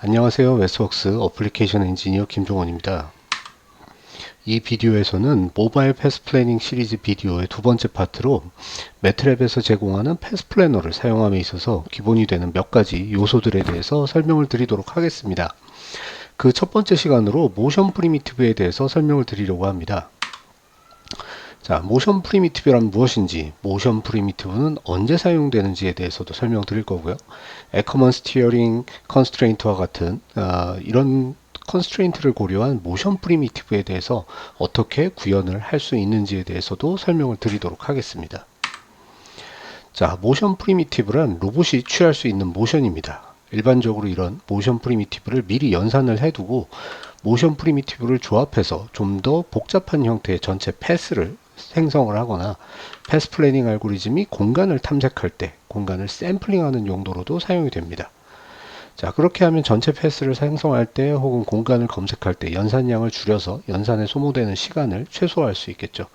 안녕하세요. 웨스웍스 어플리케이션 엔지니어 김종원입니다. 이 비디오에서는 모바일 패스 플래닝 시리즈 비디오의 두 번째 파트로 매트랩에서 제공하는 패스 플래너를 사용함에 있어서 기본이 되는 몇 가지 요소들에 대해서 설명을 드리도록 하겠습니다. 그 첫 번째 시간으로 모션 프리미티브에 대해서 설명을 드리려고 합니다. 자, 모션 프리미티브란 무엇인지, 모션 프리미티브는 언제 사용되는지에 대해서도 설명드릴 거고요. 에커먼 스티어링 컨스트레인트와 같은 이런 컨스트레인트를 고려한 모션 프리미티브에 대해서 어떻게 구현을 할 수 있는지에 대해서도 설명을 드리도록 하겠습니다. 자, 모션 프리미티브란 로봇이 취할 수 있는 모션입니다. 일반적으로 이런 모션 프리미티브를 미리 연산을 해두고 모션 프리미티브를 조합해서 좀 더 복잡한 형태의 전체 패스를 생성을 하거나 패스 플래닝 알고리즘이 공간을 탐색할 때 공간을 샘플링하는 용도로도 사용이 됩니다. 자, 그렇게 하면 전체 패스를 생성할 때 혹은 공간을 검색할 때 연산량을 줄여서 연산에 소모되는 시간을 최소화할 수 있겠죠.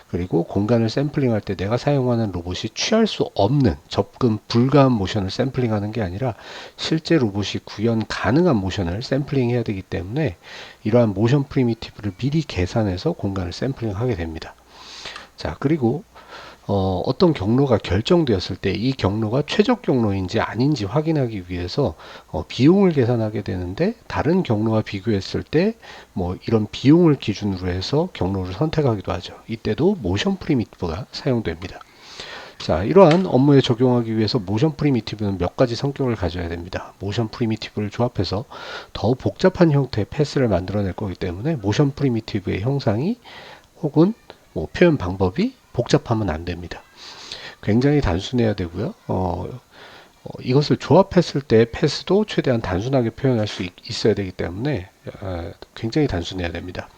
그리고 공간을 샘플링할 때 내가 사용하는 로봇이 취할 수 없는 접근 불가한 모션을 샘플링하는 게 아니라 실제 로봇이 구현 가능한 모션을 샘플링해야 되기 때문에 이러한 모션 프리미티브를 미리 계산해서 공간을 샘플링하게 됩니다. 자, 그리고 어떤 경로가 결정되었을 때 이 경로가 최적 경로인지 아닌지 확인하기 위해서 비용을 계산하게 되는데, 다른 경로와 비교했을 때 뭐 이런 비용을 기준으로 해서 경로를 선택하기도 하죠. 이때도 모션 프리미티브가 사용됩니다. 자, 이러한 업무에 적용하기 위해서 모션 프리미티브는 몇 가지 성격을 가져야 됩니다. 모션 프리미티브를 조합해서 더 복잡한 형태의 패스를 만들어낼 거기 때문에 모션 프리미티브의 형상이 혹은 표현 방법이 복잡하면 안 됩니다. 굉장히 단순해야 되고요. 이것을 조합했을 때 패스도 최대한 단순하게 표현할 수 있어야 되기 때문에 굉장히 단순해야 됩니다.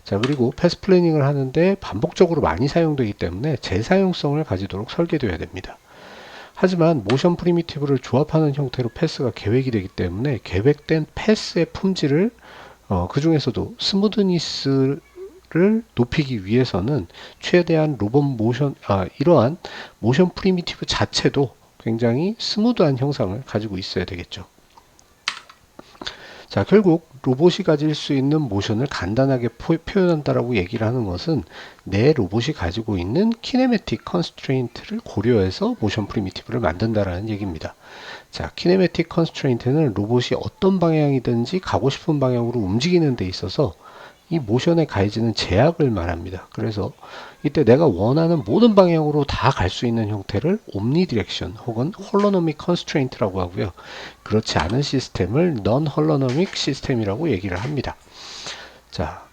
자, 그리고 패스 플래닝을 하는데 반복적으로 많이 사용되기 때문에 재사용성을 가지도록 설계되어야 됩니다. 하지만 모션 프리미티브를 조합하는 형태로 패스가 계획이 되기 때문에 계획된 패스의 품질을 그 중에서도 스무드니스를 높이기 위해서는 최대한 로봇 모션, 이러한 모션 프리미티브 자체도 굉장히 스무드한 형상을 가지고 있어야 되겠죠. 자, 결국 로봇이 가질 수 있는 모션을 간단하게 표현한다라고 얘기를 하는 것은 내 로봇이 가지고 있는 키네매틱 컨스트레인트를 고려해서 모션 프리미티브를 만든다라는 얘기입니다. 자, 키네매틱 컨스트레인트는 로봇이 어떤 방향이든지 가고 싶은 방향으로 움직이는 데 있어서 이 모션에 가해지는 제약을 말합니다. 그래서 이때 내가 원하는 모든 방향으로 다 갈 수 있는 형태를 옴니디렉션 혹은 홀로노믹 컨스트레인트라고 하고요. 그렇지 않은 시스템을 넌 홀로노믹 시스템이라고 얘기를 합니다. 자,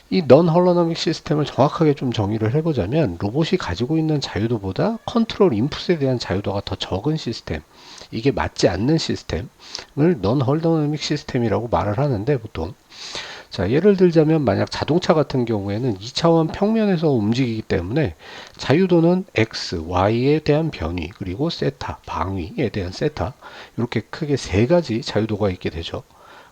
이 넌 홀로노믹 시스템을 정확하게 좀 정의를 해보자면 로봇이 가지고 있는 자유도보다 컨트롤 인풋에 대한 자유도가 더 적은 시스템, 이게 맞지 않는 시스템을 넌 홀로노믹 시스템이라고 말을 하는데, 보통 자, 예를 들자면 만약 자동차 같은 경우에는 2차원 평면에서 움직이기 때문에 자유도는 X, Y에 대한 변위, 그리고 세타, 방위에 대한 세타, 이렇게 크게 세 가지 자유도가 있게 되죠.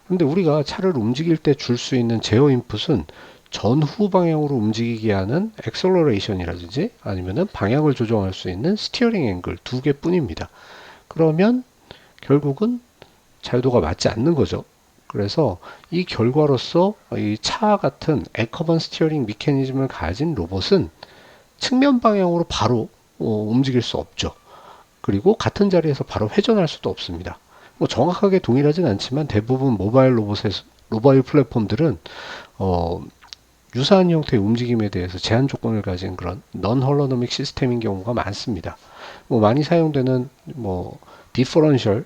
그런데 우리가 차를 움직일 때 줄 수 있는 제어 인풋은 전후 방향으로 움직이게 하는 액셀러레이션이라든지 아니면은 방향을 조정할 수 있는 스티어링 앵글 두 개뿐입니다. 그러면 결국은 자유도가 맞지 않는 거죠. 그래서 이 결과로서 이 차 같은 에커번 스티어링 미케니즘을 가진 로봇은 측면 방향으로 바로 움직일 수 없죠. 그리고 같은 자리에서 바로 회전할 수도 없습니다. 뭐 정확하게 동일하진 않지만 대부분 모바일 플랫폼들은 유사한 형태의 움직임에 대해서 제한 조건을 가진 그런 넌 홀로노믹 시스템인 경우가 많습니다. 많이 사용되는 디퍼런셜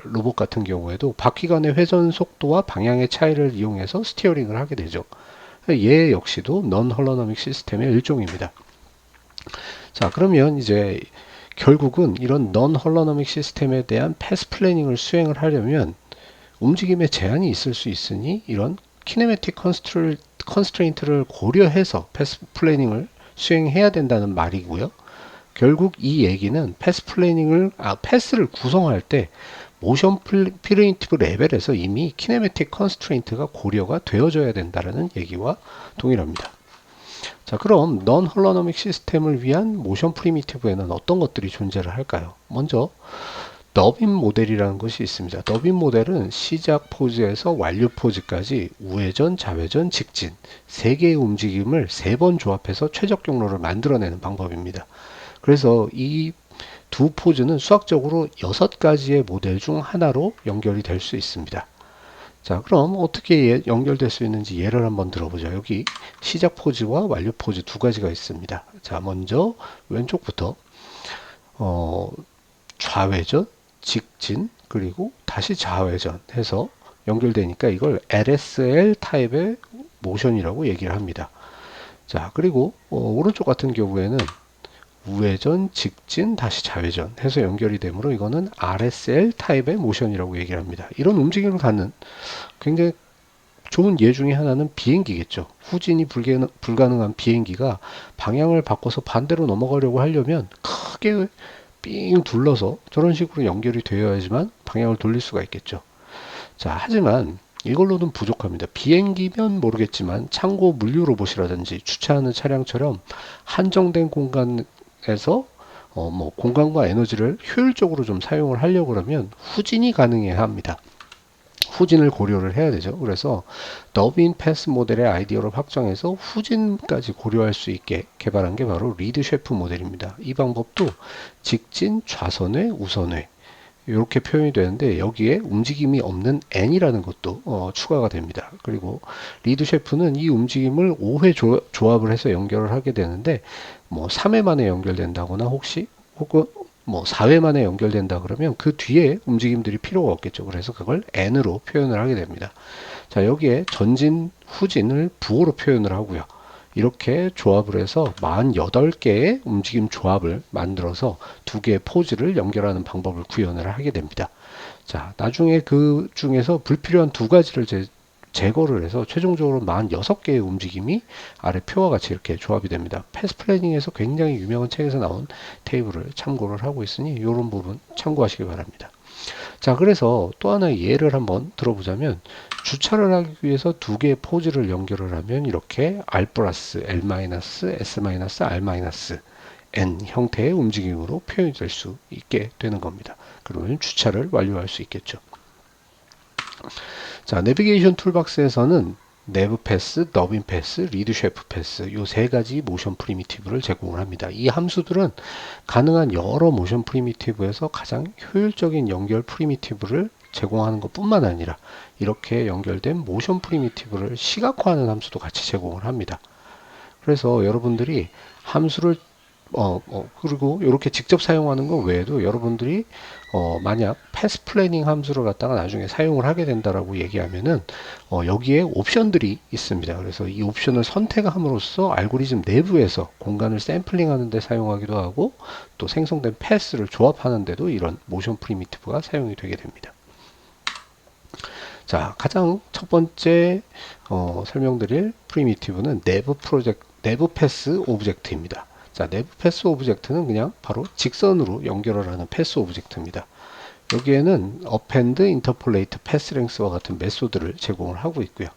로봇 같은 경우에도 바퀴 간의 회전 속도와 방향의 차이를 이용해서 스티어링을 하게 되죠. 얘 역시도 넌 홀로노믹 시스템의 일종입니다. 자, 그러면 이제 결국은 이런 넌 홀로노믹 시스템에 대한 패스 플래닝을 수행을 하려면 움직임에 제한이 있을 수 있으니 이런 키네매틱 컨스트레인트를 고려해서 패스 플래닝을 수행해야 된다는 말이고요. 결국 이 얘기는 패스를 구성할 때 모션 프리미티브 레벨에서 이미 키네매틱 컨스트레인트가 고려가 되어져야 된다는 얘기와 동일합니다. 자, 그럼 넌 홀로노믹 시스템을 위한 모션 프리미티브에는 어떤 것들이 존재를 할까요? 먼저 너빈 모델이라는 것이 있습니다. 너빈 모델은 시작 포즈에서 완료 포즈까지 우회전, 좌회전, 직진 3개의 움직임을 3번 조합해서 최적 경로를 만들어내는 방법입니다. 그래서 이 두 포즈는 수학적으로 6가지의 모델 중 하나로 연결이 될 수 있습니다. 자, 그럼 어떻게 연결될 수 있는지 예를 한번 들어보죠. 여기 시작 포즈와 완료 포즈 2가지가 있습니다. 자, 먼저 왼쪽부터 좌회전, 직진, 그리고 다시 좌회전 해서 연결되니까 이걸 LSL 타입의 모션이라고 얘기를 합니다. 자, 그리고 오른쪽 같은 경우에는 우회전, 직진, 다시 좌회전 해서 연결이 되므로 이거는 RSL 타입의 모션이라고 얘기를 합니다. 이런 움직임을 갖는 굉장히 좋은 예 중에 하나는 비행기겠죠. 후진이 불가능한 비행기가 방향을 바꿔서 반대로 넘어가려고 하려면 크게 삥 둘러서 저런 식으로 연결이 되어야지만 방향을 돌릴 수가 있겠죠. 자, 하지만 이걸로는 부족합니다. 비행기면 모르겠지만 창고 물류 로봇이라든지 주차하는 차량처럼 한정된 공간에서 공간과 에너지를 효율적으로 좀 사용을 하려고 하면 후진이 가능해야 합니다. 후진을 고려를 해야 되죠. 그래서 너빈 패스 모델의 아이디어를 확정해서 후진까지 고려할 수 있게 개발한 게 바로 리드 셰프 모델입니다. 이 방법도 직진, 좌선회, 우선회 이렇게 표현이 되는데 여기에 움직임이 없는 N이라는 것도 추가가 됩니다. 그리고 리드 셰프는 이 움직임을 5회 조합을 해서 연결을 하게 되는데 3회 만에 연결된다거나 혹은 4회 만에 연결된다 그러면 그 뒤에 움직임들이 필요가 없겠죠. 그래서 그걸 N으로 표현을 하게 됩니다. 자, 여기에 전진, 후진을 부호로 표현을 하고요. 이렇게 조합을 해서 48개의 움직임 조합을 만들어서 2개의 포즈를 연결하는 방법을 구현을 하게 됩니다. 자, 나중에 그 중에서 불필요한 2가지를 제거를 해서 최종적으로 46개의 움직임이 아래 표와 같이 이렇게 조합이 됩니다. 패스 플래닝에서 굉장히 유명한 책에서 나온 테이블을 참고를 하고 있으니 이런 부분 참고하시기 바랍니다. 자, 그래서 또 하나의 예를 한번 들어보자면 주차를 하기 위해서 2개의 포즈를 연결을 하면 이렇게 R 플러스 L 마이너스 S 마이너스 R 마이너스 N 형태의 움직임으로 표현이 될 수 있게 되는 겁니다. 그러면 주차를 완료할 수 있겠죠. 자, 내비게이션 툴박스에서는 내브 패스, 너빈 패스, 리드 셰프 패스 이 3가지 모션 프리미티브를 제공을 합니다. 이 함수들은 가능한 여러 모션 프리미티브에서 가장 효율적인 연결 프리미티브를 제공하는 것 뿐만 아니라 이렇게 연결된 모션 프리미티브를 시각화하는 함수도 같이 제공을 합니다. 그래서 여러분들이 함수를 그리고 이렇게 직접 사용하는 것 외에도 여러분들이 만약 패스 플래닝 함수를 갖다가 나중에 사용을 하게 된다라고 얘기하면은 여기에 옵션들이 있습니다. 그래서 이 옵션을 선택함으로써 알고리즘 내부에서 공간을 샘플링 하는 데 사용하기도 하고 또 생성된 패스를 조합하는 데도 이런 모션 프리미티브가 사용이 되게 됩니다. 자, 가장 첫 번째 설명드릴 프리미티브는 내부 패스 오브젝트입니다. 자, 내부 패스 오브젝트는 그냥 바로 직선으로 연결을 하는 패스 오브젝트입니다. 여기에는 append, interpolate, passLength와 같은 메소드를 제공을 하고 있고요.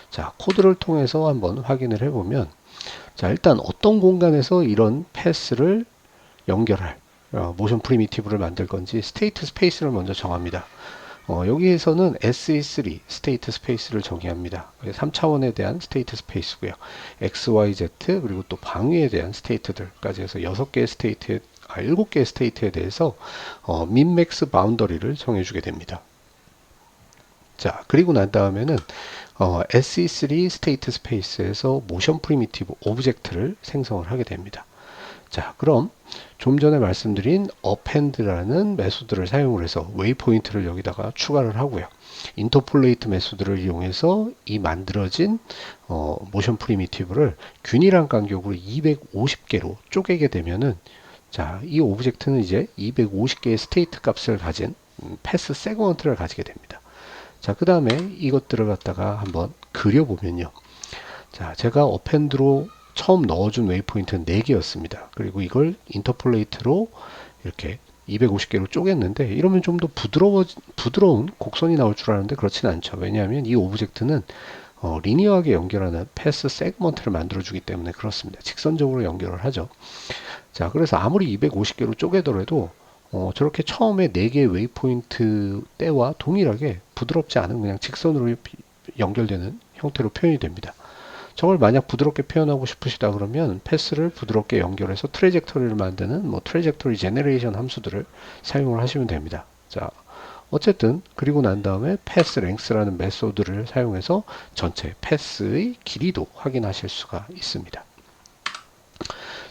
자, 코드를 통해서 한번 확인을 해보면 자, 일단 어떤 공간에서 이런 패스를 연결할 모션 프리미티브를 만들 건지 스테이트 스페이스를 먼저 정합니다. 여기에서는 SE3 스테이트 스페이스를 정의합니다. 3차원에 대한 스테이트 스페이스고요. X, Y, Z 그리고 또 방위에 대한 스테이트들까지 해서 7개의 스테이트에 대해서 민맥스 바운더리를 정해주게 됩니다. 자, 그리고 난 다음에는 SE3 스테이트 스페이스에서 모션 프리미티브 오브젝트를 생성을 하게 됩니다. 자, 그럼 좀 전에 말씀드린 append라는 메소드를 사용을 해서 웨이포인트를 여기다가 추가를 하고요. 인터폴레이트 메소드를 이용해서 이 만들어진 모션 프리미티브를 균일한 간격으로 250개로 쪼개게 되면은 자, 이 오브젝트는 이제 250개의 스테이트 값을 가진 패스 세그먼트를 가지게 됩니다. 자, 그 다음에 이것들을 갖다가 한번 그려보면요. 자, 제가 append로 처음 넣어준 웨이포인트는 4개였습니다. 그리고 이걸 인터폴레이트로 이렇게 250개로 쪼갰는데 이러면 좀 더 부드러운 곡선이 나올 줄 알았는데 그렇지는 않죠. 왜냐하면 이 오브젝트는 리니어하게 연결하는 패스 세그먼트를 만들어주기 때문에 그렇습니다. 직선적으로 연결을 하죠. 자, 그래서 아무리 250개로 쪼개더라도 저렇게 처음에 4개의 웨이포인트 때와 동일하게 부드럽지 않은 그냥 직선으로 연결되는 형태로 표현이 됩니다. 저걸 만약 부드럽게 표현하고 싶으시다 그러면 패스를 부드럽게 연결해서 트레젝터리를 만드는 트레젝터리 제너레이션 함수들을 사용을 하시면 됩니다. 자, 어쨌든 그리고 난 다음에 패스 랭스라는 메소드를 사용해서 전체 패스의 길이도 확인하실 수가 있습니다.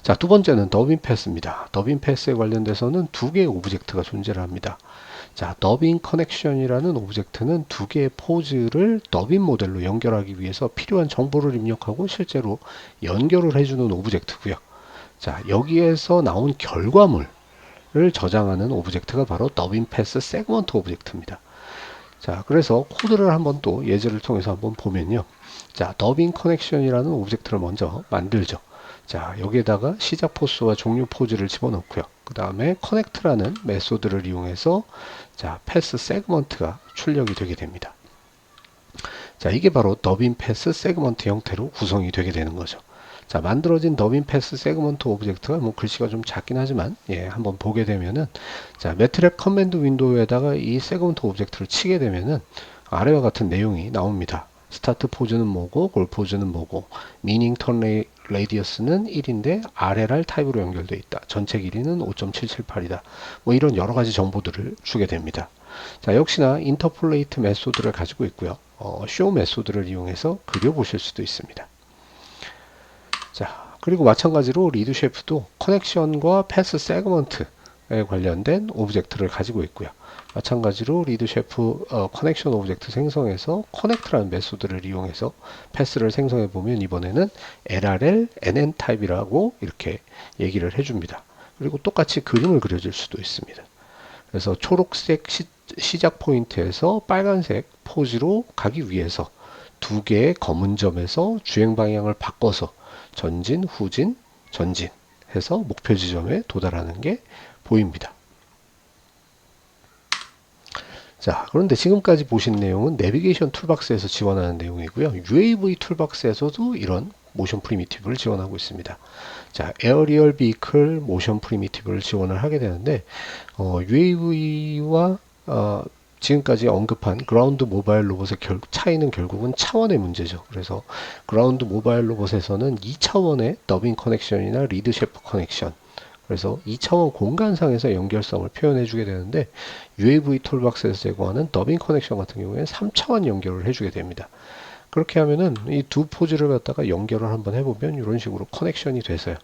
자, 두 번째는 더빙 패스입니다. 더빙 패스에 관련돼서는 두 개의 오브젝트가 존재를 합니다. 자, 더빙 커넥션이라는 오브젝트는 두 개의 포즈를 더빙 모델로 연결하기 위해서 필요한 정보를 입력하고 실제로 연결을 해주는 오브젝트고요. 자, 여기에서 나온 결과물을 저장하는 오브젝트가 바로 더빙 패스 세그먼트 오브젝트입니다. 자, 그래서 코드를 한번 또 예제를 통해서 한번 보면요. 자, 더빙 커넥션이라는 오브젝트를 먼저 만들죠. 자, 여기에다가 시작 포스와 종료 포즈를 집어넣고요. 그 다음에 커넥트라는 메소드를 이용해서 자, 패스 세그먼트가 출력이 되게 됩니다. 자, 이게 바로 더빙 패스 세그먼트 형태로 구성이 되게 되는 거죠. 자, 만들어진 더빙 패스 세그먼트 오브젝트가 글씨가 좀 작긴 하지만 한번 보게 되면은 자, 매트랩 커맨드 윈도우에다가 이 세그먼트 오브젝트를 치게 되면은 아래와 같은 내용이 나옵니다. 스타트 포즈는 뭐고, 골 포즈는 뭐고, 미닝 턴 레디어스는 1인데 RLR 타입으로 연결되어 있다. 전체 길이는 5.778이다. 이런 여러 가지 정보들을 주게 됩니다. 자, 역시나 인터폴레이트 메소드를 가지고 있고요. 쇼 메소드를 이용해서 그려보실 수도 있습니다. 자, 그리고 마찬가지로 리드 쉐프도 커넥션과 패스 세그먼트에 관련된 오브젝트를 가지고 있고요. 마찬가지로 리드 쉐프 커넥션 오브젝트 생성해서 커넥트라는 메소드를 이용해서 패스를 생성해 보면 이번에는 LRL NN 타입이라고 이렇게 얘기를 해줍니다. 그리고 똑같이 그림을 그려줄 수도 있습니다. 그래서 초록색 시작 포인트에서 빨간색 포즈로 가기 위해서 두 개의 검은 점에서 주행 방향을 바꿔서 전진, 후진, 전진 해서 목표 지점에 도달하는 게 보입니다. 자, 그런데 지금까지 보신 내용은 내비게이션 툴박스에서 지원하는 내용이고요. UAV 툴박스에서도 이런 모션 프리미티브를 지원하고 있습니다. 자, 에어리얼 비클 모션 프리미티브를 지원을 하게 되는데 UAV와 지금까지 언급한 그라운드 모바일 로봇의 차이는 결국은 차원의 문제죠. 그래서 그라운드 모바일 로봇에서는 2차원의 더빙 커넥션이나 리드 쉐프 커넥션, 그래서 2차원 공간상에서 연결성을 표현해 주게 되는데 UAV 툴박스에서 제공하는 더빙 커넥션 같은 경우에는 3차원 연결을 해주게 됩니다. 그렇게 하면은 이 두 포즈를 갖다가 연결을 한번 해보면 이런 식으로 커넥션이 돼서요.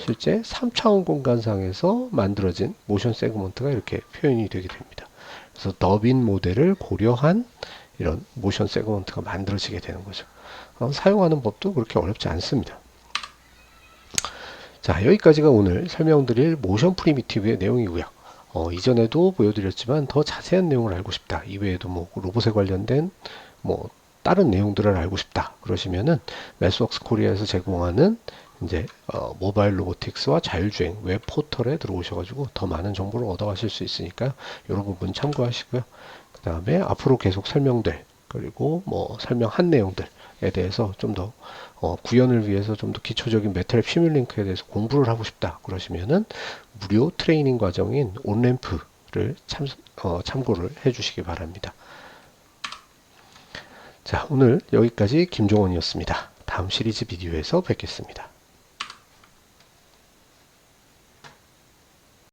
실제 3차원 공간상에서 만들어진 모션 세그먼트가 이렇게 표현이 되게 됩니다. 그래서 더빙 모델을 고려한 이런 모션 세그먼트가 만들어지게 되는 거죠. 사용하는 법도 그렇게 어렵지 않습니다. 자, 여기까지가 오늘 설명드릴 모션 프리미티브의 내용이고요. 이전에도 보여드렸지만 더 자세한 내용을 알고 싶다. 이외에도 로봇에 관련된 다른 내용들을 알고 싶다. 그러시면은 매스웍스 코리아에서 제공하는 이제 모바일 로보틱스와 자율주행 웹 포털에 들어오셔가지고 더 많은 정보를 얻어가실 수 있으니까 이런 부분 참고하시고요. 그 다음에 앞으로 계속 설명될 그리고 설명한 내용들에 대해서 좀 더 구현을 위해서 좀 더 기초적인 매트랩 시뮬링크에 대해서 공부를 하고 싶다 그러시면은 무료 트레이닝 과정인 온램프를 참고를 해주시기 바랍니다. 자, 오늘 여기까지 김종원이었습니다. 다음 시리즈 비디오에서 뵙겠습니다.